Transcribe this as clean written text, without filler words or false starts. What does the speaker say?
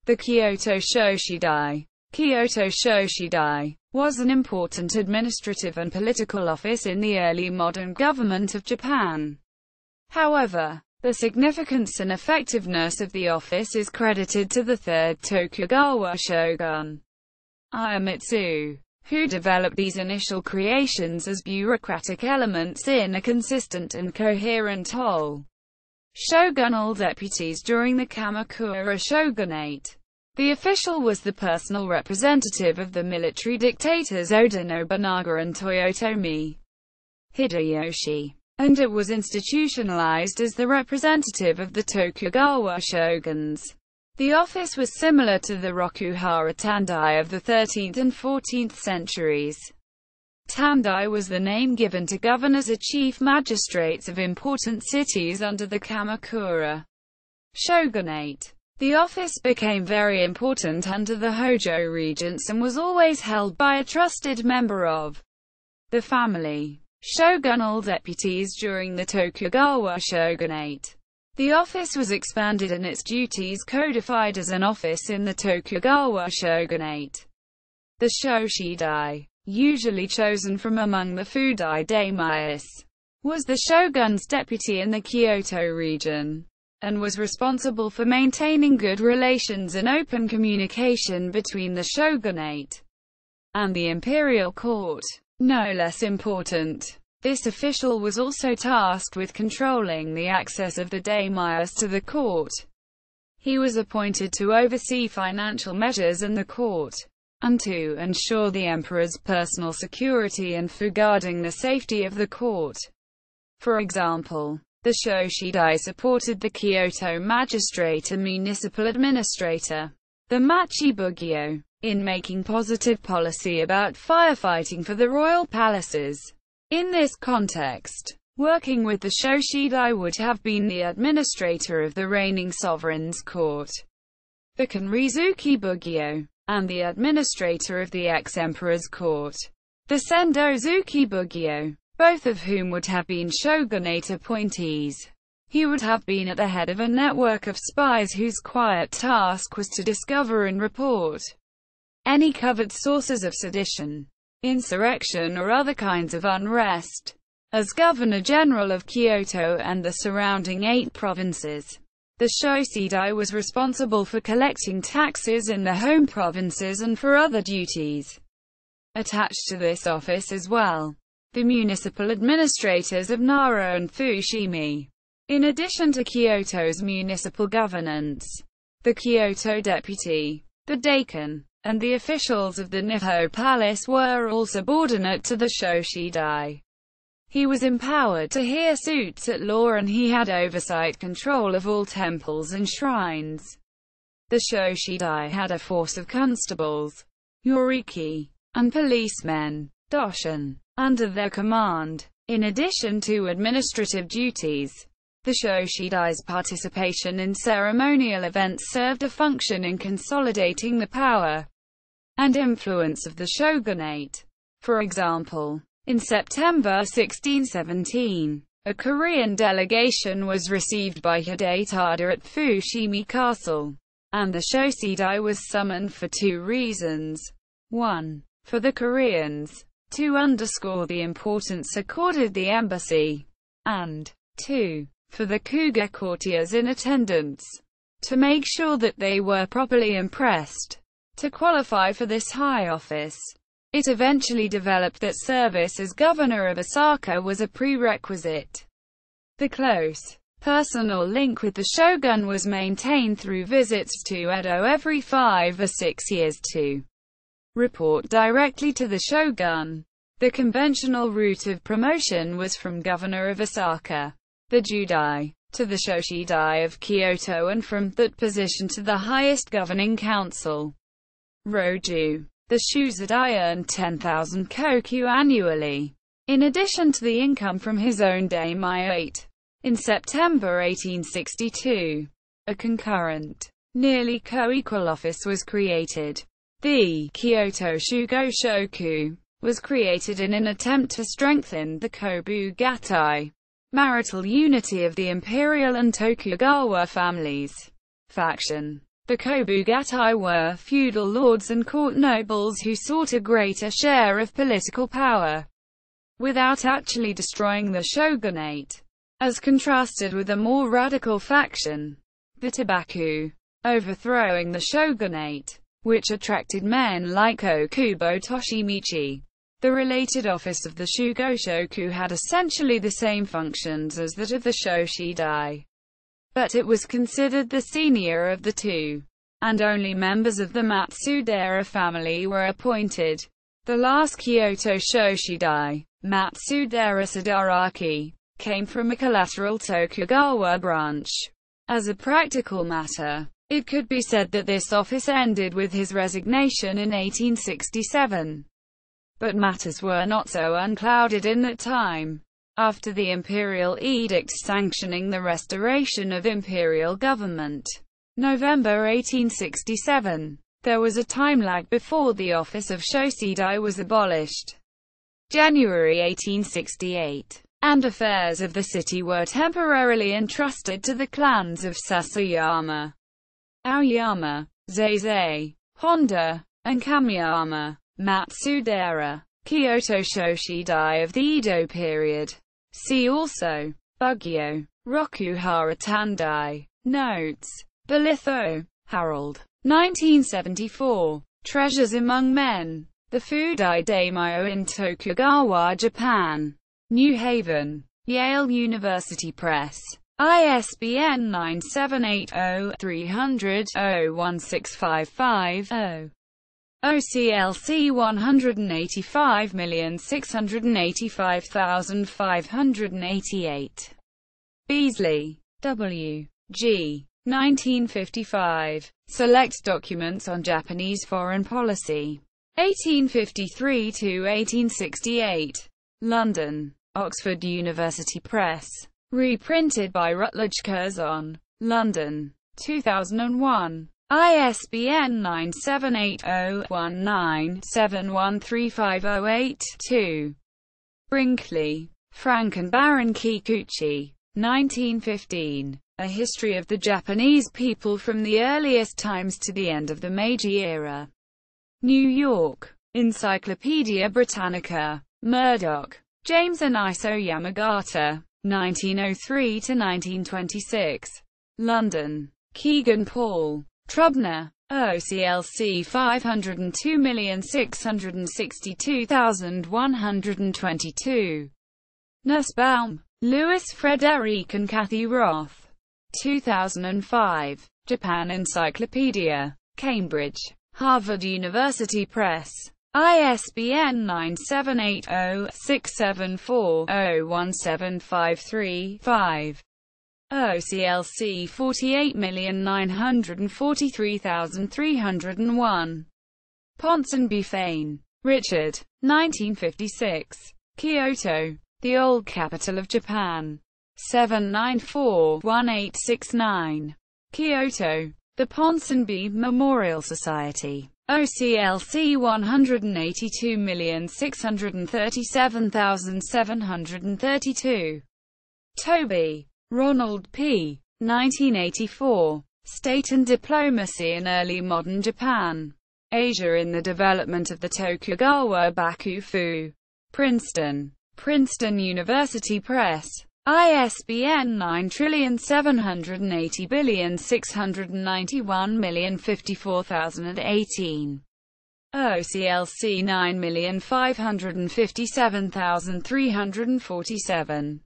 The Kyoto Shoshidai. Kyoto Shoshidai was an important administrative and political office in the early modern government of Japan. However, the significance and effectiveness of the office is credited to the third Tokugawa shogun, Iemitsu, who developed these initial creations as bureaucratic elements in a consistent and coherent whole. Shogunal deputies during the Kamakura shogunate. The official was the personal representative of the military dictators Oda Nobunaga and Toyotomi Hideyoshi, and it was institutionalized as the representative of the Tokugawa shoguns. The office was similar to the Rokuhara Tandai of the 13th and 14th centuries. Tandai was the name given to governors or chief magistrates of important cities under the Kamakura shogunate. The office became very important under the Hojo regents and was always held by a trusted member of the family. Shogunal deputies during the Tokugawa shogunate. The office was expanded and its duties codified as an office in the Tokugawa shogunate. The Shoshidai, usually chosen from among the Fudai daimyos, was the shogun's deputy in the Kyoto region, and was responsible for maintaining good relations and open communication between the shogunate and the imperial court. No less important, this official was also tasked with controlling the access of the daimyos to the court. He was appointed to oversee financial measures in the court, and to ensure the emperor's personal security and for guarding the safety of the court. For example, the Shoshidai supported the Kyoto magistrate and municipal administrator, the Machibugyo, in making positive policy about firefighting for the royal palaces. In this context, working with the Shoshidai would have been the administrator of the reigning sovereign's court, the Kanrizuki Bugyo, and the administrator of the ex-emperor's court, the Sendozuki Bugyo, both of whom would have been shogunate appointees. He would have been at the head of a network of spies whose quiet task was to discover and report any covert sources of sedition, insurrection or other kinds of unrest. As Governor-General of Kyoto and the surrounding 8 provinces, the Shoshidai was responsible for collecting taxes in the home provinces and for other duties attached to this office as well. The municipal administrators of Nara and Fushimi. In addition to Kyoto's municipal governance, the Kyoto deputy, the daikon, and the officials of the Nihon Palace were all subordinate to the Shoshidai. He was empowered to hear suits at law and he had oversight control of all temples and shrines. The Shoshidai had a force of constables, yoriki, and policemen, doshin, under their command. In addition to administrative duties, the Shoshidai's participation in ceremonial events served a function in consolidating the power and influence of the shogunate. For example, in September 1617, a Korean delegation was received by Hidetada at Fushimi Castle, and the Shoshidai was summoned for 2 reasons. 1. For the Koreans to underscore the importance accorded the embassy, and 2. For the Kuge courtiers in attendance to make sure that they were properly impressed. To qualify for this high office, it eventually developed that service as governor of Osaka was a prerequisite. The close, personal link with the shogun was maintained through visits to Edo every 5 or 6 years to report directly to the shogun. The conventional route of promotion was from governor of Osaka, the Judai, to the Shoshidai of Kyoto and from that position to the highest governing council, Roju. The Shuzadai earned 10,000 koku annually, in addition to the income from his own daimyate. In September 1862, a concurrent, nearly co-equal office was created. The Kyoto Shoku was created in an attempt to strengthen the Kobugatai, marital unity of the imperial and Tokugawa families. Faction. The Kobugatai were feudal lords and court nobles who sought a greater share of political power, without actually destroying the shogunate, as contrasted with a more radical faction, the Tabaku, overthrowing the shogunate, which attracted men like Okubo Toshimichi. The related office of the Shugoshoku had essentially the same functions as that of the Shoshidai, but it was considered the senior of the two, and only members of the Matsudaira family were appointed. The last Kyoto Shoshidai, Matsudaira Sadaraki, came from a collateral Tokugawa branch. As a practical matter, it could be said that this office ended with his resignation in 1867. But matters were not so unclouded in that time. After the imperial edict sanctioning the restoration of imperial government, November 1867, there was a time lag before the office of Shoshidai was abolished. January 1868, and affairs of the city were temporarily entrusted to the clans of Sasayama, Aoyama, Zeizei, Honda, and Kamiyama. Matsudaira, Kyoto Shoshidai of the Edo period. See also Bugyo, Rokuhara Tandai. Notes. Belitho, Harold. 1974. Treasures Among Men. The Fudai Daimyo in Tokugawa, Japan. New Haven. Yale University Press. ISBN 978-0-300-01655-0. OCLC 185,685,588. Beasley, W. G. 1955. Select Documents on Japanese Foreign Policy. 1853–1868. London. Oxford University Press. Reprinted by Routledge Curzon. London. 2001. ISBN 978-0-19-713508-2. Brinkley, Frank and Baron Kikuchi. 1915. A History of the Japanese People from the Earliest Times to the End of the Meiji Era. New York. Encyclopaedia Britannica. Murdoch, James and Iso Yamagata. 1903–1926. London. Kegan Paul. Trubner. OCLC 502,662,122. Nussbaum, Louis Frederick and Kathy Roth. 2005. Japan Encyclopedia. Cambridge. Harvard University Press. ISBN 978-0-674-01753-5. OCLC 48,943,301. Ponsonby Fane, Richard. 1956. Kyoto, the Old Capital of Japan. 794-1869. Kyoto, the Ponsonby Memorial Society. OCLC 182,637,732. Toby, Ronald P. 1984. State and Diplomacy in Early Modern Japan. Asia in the Development of the Tokugawa Bakufu. Princeton. Princeton University Press. ISBN 9780691054018. OCLC 9557347.